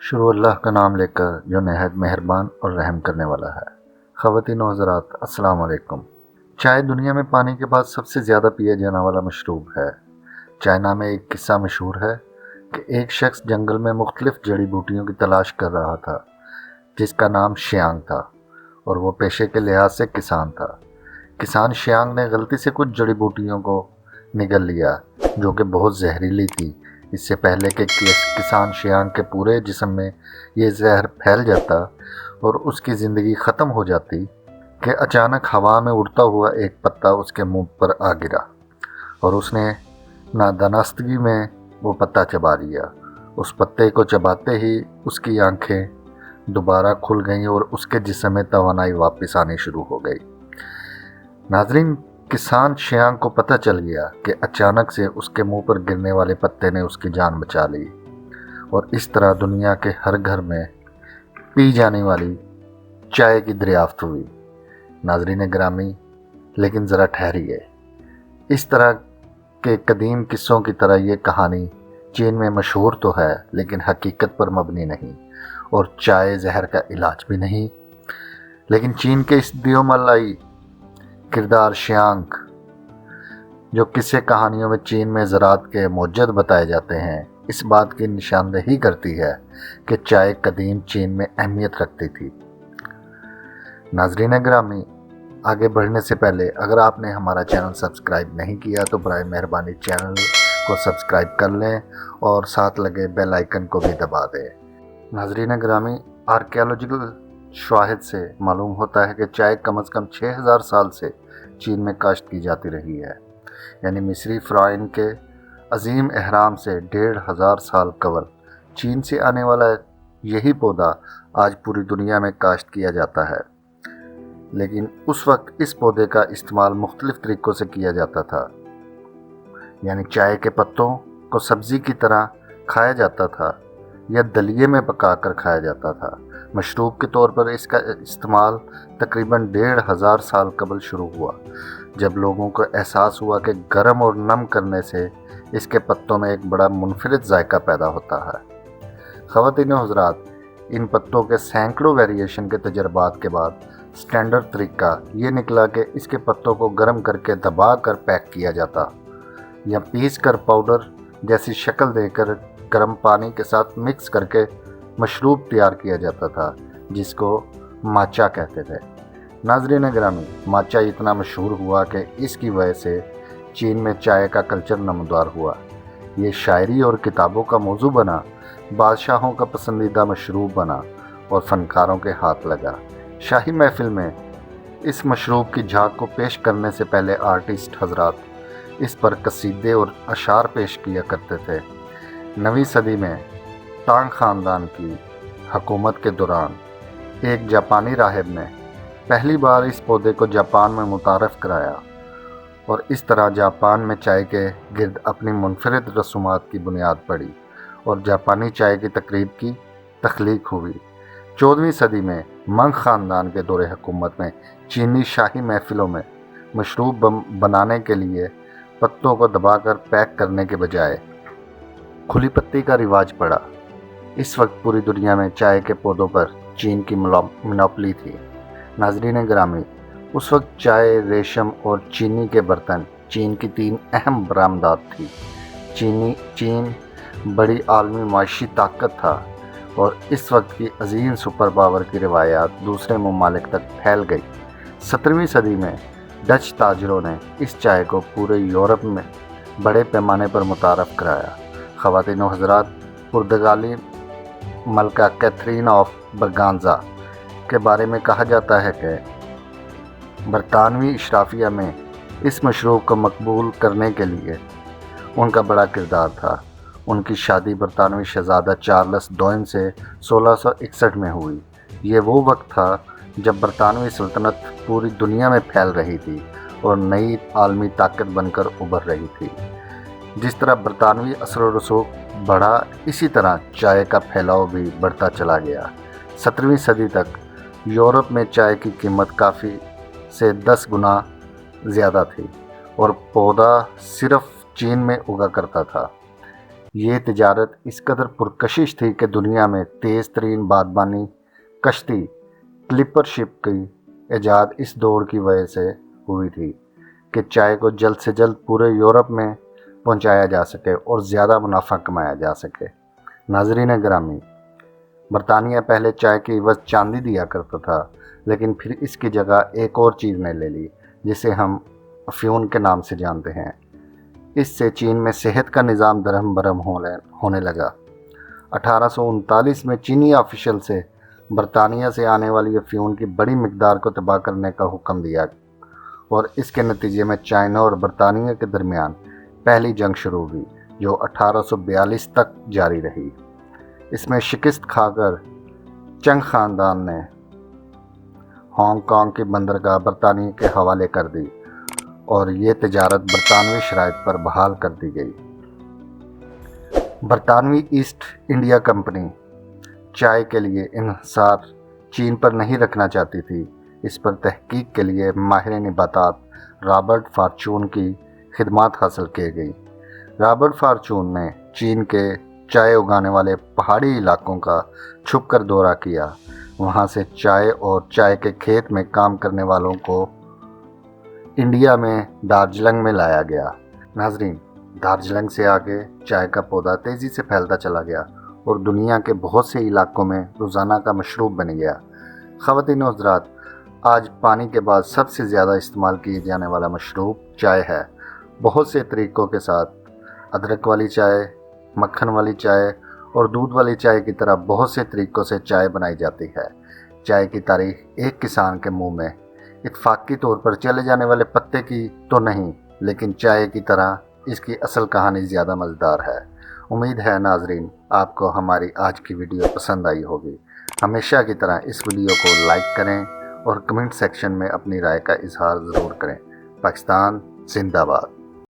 شروع اللہ کا نام لے کر جو نہایت مہربان اور رحم کرنے والا ہے۔ خواتین و حضرات، السلام علیکم۔ چائے دنیا میں پانی کے بعد سب سے زیادہ پیا جانے والا مشروب ہے۔ چائے نامے ایک قصہ مشہور ہے کہ ایک شخص جنگل میں مختلف جڑی بوٹیوں کی تلاش کر رہا تھا جس کا نام شیانگ تھا، اور وہ پیشے کے لحاظ سے کسان تھا۔ کسان شیانگ نے غلطی سے کچھ جڑی بوٹیوں کو نگل لیا جو کہ بہت زہریلی تھی۔ اس سے پہلے کہ کسان شیانگ کے پورے جسم میں یہ زہر پھیل جاتا اور اس کی زندگی ختم ہو جاتی کہ اچانک ہوا میں اڑتا ہوا ایک پتا اس کے منہ پر آ گرا اور اس نے نادانستگی میں وہ پتا چبا لیا۔ اس پتے کو چباتے ہی اس کی آنکھیں دوبارہ کھل گئیں اور اس کے جسم میں توانائی واپس آنی شروع ہو گئی۔ ناظرین، کسان شیانگ کو پتہ چل گیا کہ اچانک سے اس کے منہ پر گرنے والے پتے نے اس کی جان بچا لی، اور اس طرح دنیا کے ہر گھر میں پی جانے والی چائے کی دریافت ہوئی۔ ناظرین گرامی، لیکن ذرا ٹھہریے، اس طرح کے قدیم قصوں کی طرح یہ کہانی چین میں مشہور تو ہے لیکن حقیقت پر مبنی نہیں، اور چائے زہر کا علاج بھی نہیں۔ لیکن چین کے اس دیومالائی کردار شیانگ، جو قصے کہانیوں میں چین میں زراعت کے موجد بتائے جاتے ہیں، اس بات کی نشاندہی کرتی ہے کہ چائے قدیم چین میں اہمیت رکھتی تھی۔ ناظرین گرامی، آگے بڑھنے سے پہلے اگر آپ نے ہمارا چینل سبسکرائب نہیں کیا تو برائے مہربانی چینل کو سبسکرائب کر لیں اور ساتھ لگے بیل آئیکن کو بھی دبا دیں۔ ناظرین گرامی، آرکیالوجیکل شواہد سے معلوم ہوتا ہے کہ چائے کم از کم 6000 سال سے چین میں کاشت کی جاتی رہی ہے، یعنی مصری فرعون کے عظیم اہرام سے 1500 سال قبل چین سے آنے والا یہی پودا آج پوری دنیا میں کاشت کیا جاتا ہے۔ لیکن اس وقت اس پودے کا استعمال مختلف طریقوں سے کیا جاتا تھا، یعنی چائے کے پتوں کو سبزی کی طرح کھایا جاتا تھا یا دلیے میں پکا کر کھایا جاتا تھا۔ مشروب کے طور پر اس کا استعمال تقریباً 1500 سال قبل شروع ہوا، جب لوگوں کو احساس ہوا کہ گرم اور نم کرنے سے اس کے پتوں میں ایک بڑا منفرد ذائقہ پیدا ہوتا ہے۔ خواتین و حضرات، ان پتوں کے سینکڑوں ویریشن کے تجربات کے بعد سٹینڈرڈ طریقہ یہ نکلا کہ اس کے پتوں کو گرم کر کے دبا کر پیک کیا جاتا یا پیس کر پاؤڈر جیسی شکل دے کر گرم پانی کے ساتھ مکس کر کے مشروب تیار کیا جاتا تھا، جس کو ماچا کہتے تھے۔ ناظرین گرامی، ماچا اتنا مشہور ہوا کہ اس کی وجہ سے چین میں چائے کا کلچر نمودار ہوا۔ یہ شاعری اور کتابوں کا موضوع بنا، بادشاہوں کا پسندیدہ مشروب بنا اور فنکاروں کے ہاتھ لگا۔ شاہی محفل میں اس مشروب کی جھاگ کو پیش کرنے سے پہلے آرٹسٹ حضرات اس پر قصیدے اور اشعار پیش کیا کرتے تھے۔ 9ویں صدی میں تانگ خاندان کی حکومت کے دوران ایک جاپانی راہب نے پہلی بار اس پودے کو جاپان میں متعارف کرایا، اور اس طرح جاپان میں چائے کے گرد اپنی منفرد رسومات کی بنیاد پڑی اور جاپانی چائے کی تقریب کی تخلیق ہوئی۔ 14ویں صدی میں منگ خاندان کے دور حکومت میں چینی شاہی محفلوں میں مشروب بنانے کے لیے پتوں کو دبا کر پیک کرنے کے بجائے کھلی پتی کا رواج پڑا۔ اس وقت پوری دنیا میں چائے کے پودوں پر چین کی مونوپلی تھی۔ ناظرین گرامی، اس وقت چائے، ریشم اور چینی کے برتن چین کی 3 اہم برآمدات تھی۔ چین بڑی عالمی معاشی طاقت تھا، اور اس وقت کی عظیم سپر پاور کی روایات دوسرے ممالک تک پھیل گئی۔ 17ویں صدی میں ڈچ تاجروں نے اس چائے کو پورے یورپ میں بڑے پیمانے پر متعارف کرایا۔ خواتین و حضرات، پرتگالی ملکہ کیتھرین آف برگانزا کے بارے میں کہا جاتا ہے کہ برطانوی اشرافیہ میں اس مشروب کو مقبول کرنے کے لیے ان کا بڑا کردار تھا۔ ان کی شادی برطانوی شہزادہ چارلس دوئم سے 1661 میں ہوئی۔ یہ وہ وقت تھا جب برطانوی سلطنت پوری دنیا میں پھیل رہی تھی اور نئی عالمی طاقت بن کر ابھر رہی تھی۔ جس طرح برطانوی اثر و رسوخ بڑھا، اسی طرح چائے کا پھیلاؤ بھی بڑھتا چلا گیا۔ 17ویں صدی تک یورپ میں چائے کی قیمت کافی سے 10 گنا زیادہ تھی، اور پودا صرف چین میں اگا کرتا تھا۔ یہ تجارت اس قدر پرکشش تھی کہ دنیا میں تیز ترین بادبانی کشتی کلپر شپ کی ایجاد اس دوڑ کی وجہ سے ہوئی تھی کہ چائے کو جلد سے جلد پورے یورپ میں پہنچایا جا سکے اور زیادہ منافع کمایا جا سکے۔ ناظرین گرامی، برطانیہ پہلے چائے کی عوض چاندی دیا کرتا تھا، لیکن پھر اس کی جگہ ایک اور چیز نے لے لی جسے ہم افیون کے نام سے جانتے ہیں۔ اس سے چین میں صحت کا نظام درہم برہم ہونے لگا۔ 1839 میں چینی آفیشل سے برطانیہ سے آنے والی افیون کی بڑی مقدار کو تباہ کرنے کا حکم دیا اور اس کے نتیجے میں چائنا اور برطانیہ کے درمیان پہلی جنگ شروع ہوئی جو 1842 تک جاری رہی۔ اس میں شکست کھا کر چنگ خاندان نے ہانگ کانگ کی بندرگاہ برطانیہ کے حوالے کر دی اور یہ تجارت برطانوی شرائط پر بحال کر دی گئی۔ برطانوی ایسٹ انڈیا کمپنی چائے کے لیے انحصار چین پر نہیں رکھنا چاہتی تھی۔ اس پر تحقیق کے لیے ماہر نباتات رابرٹ فارچون کی خدمات حاصل کی گئی۔ رابرٹ فارچون نے چین کے چائے اگانے والے پہاڑی علاقوں کا چھپ کر دورہ کیا۔ وہاں سے چائے اور چائے کے کھیت میں کام کرنے والوں کو انڈیا میں دارجلنگ میں لایا گیا۔ ناظرین، دارجلنگ سے آگے چائے کا پودا تیزی سے پھیلتا چلا گیا اور دنیا کے بہت سے علاقوں میں روزانہ کا مشروب بن گیا۔ خواتین و حضرات، آج پانی کے بعد سب سے زیادہ استعمال کیے جانے والا مشروب چائے ہے۔ بہت سے طریقوں کے ساتھ ادرک والی چائے، مکھن والی چائے اور دودھ والی چائے کی طرح بہت سے طریقوں سے چائے بنائی جاتی ہے۔ چائے کی تاریخ ایک کسان کے منہ میں اتفاقی طور پر چلے جانے والے پتے کی تو نہیں، لیکن چائے کی طرح اس کی اصل کہانی زیادہ مزیدار ہے۔ امید ہے ناظرین آپ کو ہماری آج کی ویڈیو پسند آئی ہوگی۔ ہمیشہ کی طرح اس ویڈیو کو لائک کریں اور کمنٹ سیکشن میں اپنی رائے کا اظہار ضرور کریں۔ پاکستان زندہ باد۔